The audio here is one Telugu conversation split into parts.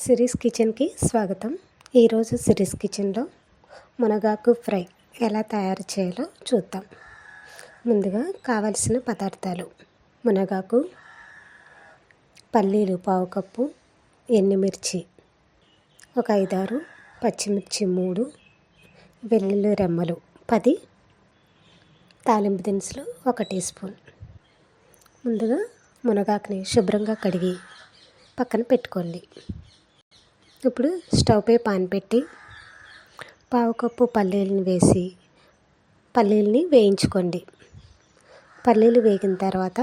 సిరీస్ కిచెన్కి స్వాగతం. ఈరోజు సిరీస్ కిచెన్లో మునగాకు ఫ్రై ఎలా తయారు చేయాలో చూద్దాం. ముందుగా కావలసిన పదార్థాలు: మునగాకు, పల్లీలు పావు కప్పు, ఎండుమిర్చి ఒక 5-6, పచ్చిమిర్చి 3, వెల్లుల్లి రెమ్మలు 10, తాలింపు దినుసులు 1 టీ స్పూన్. ముందుగా మునగాకుని శుభ్రంగా కడిగి పక్కన పెట్టుకోండి. ఇప్పుడు స్టవ్ పై పాన్ పెట్టి పావు కప్పు పల్లీలను వేసి పల్లీలని వేయించుకోండి. పల్లీలు వేగిన తర్వాత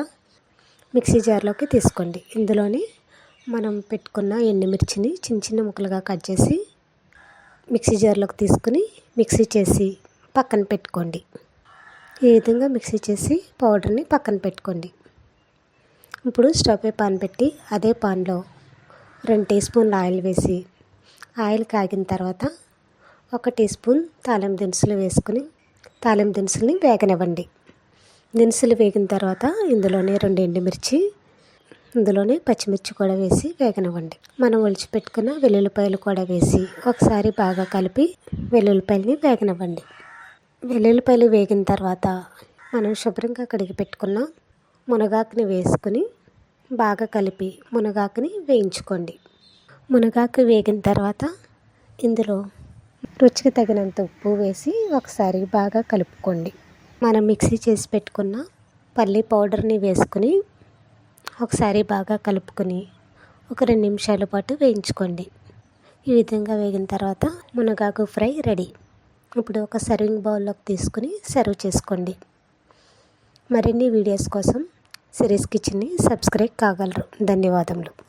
మిక్సీ జార్లోకి తీసుకోండి. ఇందులోని మనం పెట్టుకున్న ఎండుమిర్చిని చిన్న చిన్న ముక్కలుగా కట్ చేసి మిక్సీ జార్లోకి తీసుకుని మిక్సీ చేసి పక్కన పెట్టుకోండి. ఈ విధంగా మిక్సీ చేసి పౌడర్ని పక్కన పెట్టుకోండి. ఇప్పుడు స్టవ్ పై పాన్ పెట్టి అదే పాన్లో 2 టీ స్పూన్ల ఆయిల్ వేసి ఆయిల్ కాగిన తర్వాత 1 టీ స్పూన్ తాలింపు దినుసులు వేసుకుని తాలింపు దినుసుల్ని వేగనివ్వండి. దినుసులు వేగిన తర్వాత ఇందులోనే 2 ఎండుమిర్చి, ఇందులోనే పచ్చిమిర్చి కూడా వేసి వేగనివ్వండి. మనం ఒలిచిపెట్టుకున్న వెల్లుల్లిపాయలు కూడా వేసి ఒకసారి బాగా కలిపి వెల్లుల్లిపాయలని వేగనివ్వండి. వెల్లుల్లిపాయలు వేగిన తర్వాత మనం శుభ్రంగా కడిగి పెట్టుకున్న మునగాకుని వేసుకుని బాగా కలిపి మునగాకుని వేయించుకోండి. మునగాకు వేగిన తర్వాత ఇందులో రుచికి తగినంత ఉప్పు వేసి ఒకసారి బాగా కలుపుకోండి. మనం మిక్సీ చేసి పెట్టుకున్న పల్లి పౌడర్ని వేసుకుని ఒకసారి బాగా కలుపుకొని ఒక 2 నిమిషాల పాటు వేయించుకోండి. ఈ విధంగా వేగిన తర్వాత మునగాకు ఫ్రై రెడీ. ఇప్పుడు ఒక సర్వింగ్ బౌల్లోకి తీసుకుని సర్వ్ చేసుకోండి. మరిన్ని వీడియోస్ కోసం సిరీస్ కిచెన్ని సబ్స్క్రైబ్ కాగలరు. ధన్యవాదములు.